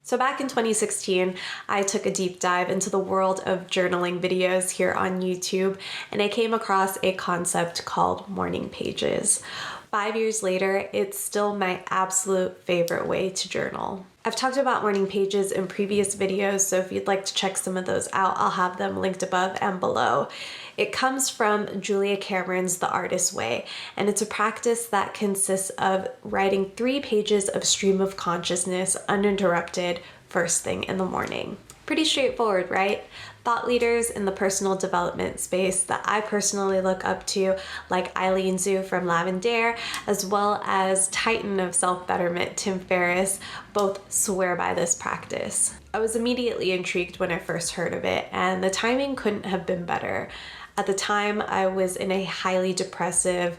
So back in 2016, I took a deep dive into the world of journaling videos here on YouTube, and I came across a concept called morning pages. 5 years later, it's still my absolute favorite way to journal. I've talked about morning pages in previous videos, so if you'd like to check some of those out, I'll have them linked above and below. It comes from Julia Cameron's The Artist's Way, and it's a practice that consists of writing 3 pages of stream of consciousness uninterrupted first thing in the morning. Pretty straightforward, right? Thought leaders in the personal development space that I personally look up to, like Eileen Zhu from Lavender, as well as Titan of self-betterment, Tim Ferriss, both swear by this practice. I was immediately intrigued when I first heard of it, and the timing couldn't have been better. At the time, I was in a highly depressive,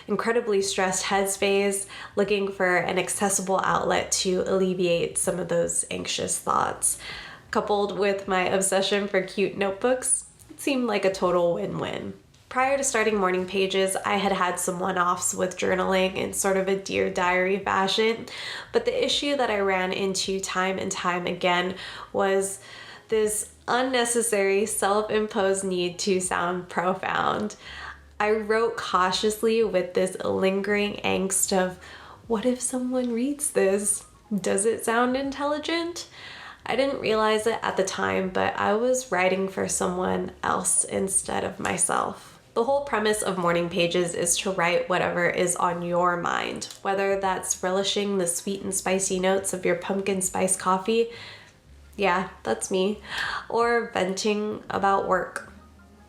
incredibly stressed headspace, looking for an accessible outlet to alleviate some of those anxious thoughts. Coupled with my obsession for cute notebooks, it seemed like a total win-win. Prior to starting morning pages, I had had some one-offs with journaling in sort of a Dear Diary fashion, but the issue that I ran into time and time again was this unnecessary self-imposed need to sound profound. I wrote cautiously with this lingering angst of, what if someone reads this? Does it sound intelligent? I didn't realize it at the time, but I was writing for someone else instead of myself. The whole premise of morning pages is to write whatever is on your mind, whether that's relishing the sweet and spicy notes of your pumpkin spice coffee, yeah, that's me, or venting about work.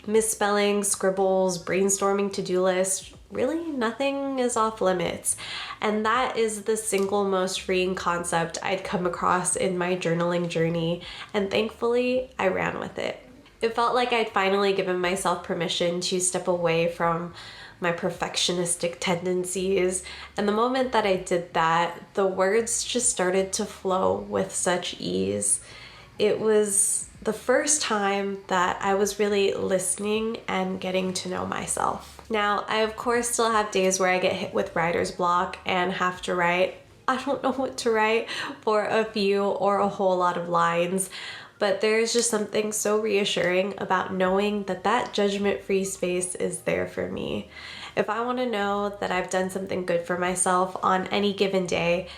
Misspelling, scribbles, brainstorming to-do lists, really nothing is off limits. And that is the single most freeing concept I'd come across in my journaling journey, and thankfully I ran with it. It felt like I'd finally given myself permission to step away from my perfectionistic tendencies, and the moment that I did that, the words just started to flow with such ease. It was the first time that I was really listening and getting to know myself. Now, I of course still have days where I get hit with writer's block and have to write. I don't know what to write for a few or a whole lot of lines, but there's just something so reassuring about knowing that that judgment-free space is there for me. If I want to know that I've done something good for myself on any given day,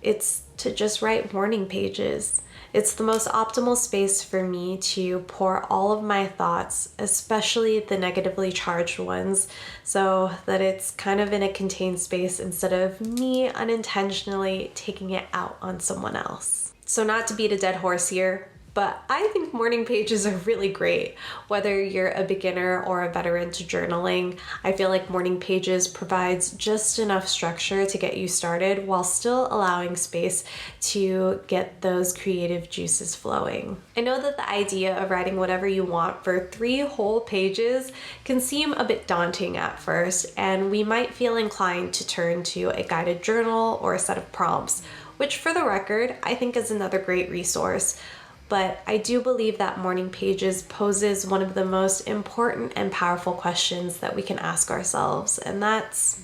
it's to just write morning pages. It's the most optimal space for me to pour all of my thoughts, especially the negatively charged ones, so that it's kind of in a contained space instead of me unintentionally taking it out on someone else. So not to beat a dead horse here, but I think morning pages are really great. Whether you're a beginner or a veteran to journaling, I feel like morning pages provides just enough structure to get you started while still allowing space to get those creative juices flowing. I know that the idea of writing whatever you want for 3 whole pages can seem a bit daunting at first, and we might feel inclined to turn to a guided journal or a set of prompts, which for the record, I think is another great resource. But I do believe that morning pages poses one of the most important and powerful questions that we can ask ourselves, and that's,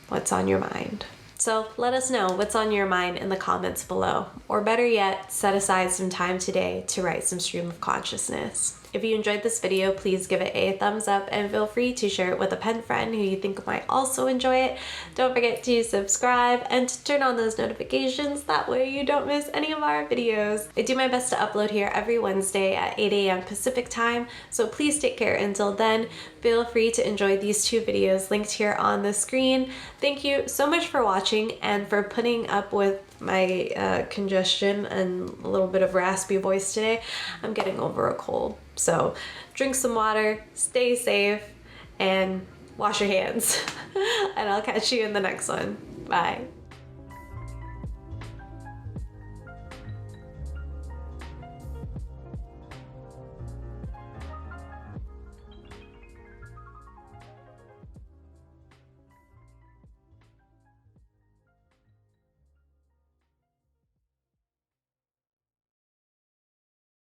what's on your mind? So let us know what's on your mind in the comments below, or better yet, set aside some time today to write some stream of consciousness. If you enjoyed this video, please give it a thumbs up and feel free to share it with a pen friend who you think might also enjoy it. Don't forget to subscribe and to turn on those notifications, that way you don't miss any of our videos. I do my best to upload here every Wednesday at 8 a.m. Pacific time, so please take care until then. Feel free to enjoy these 2 videos linked here on the screen. Thank you so much for watching and for putting up with my congestion and a little bit of raspy voice today. I'm getting over a cold. So drink some water, stay safe, and wash your hands. And I'll catch you in the next one. Bye.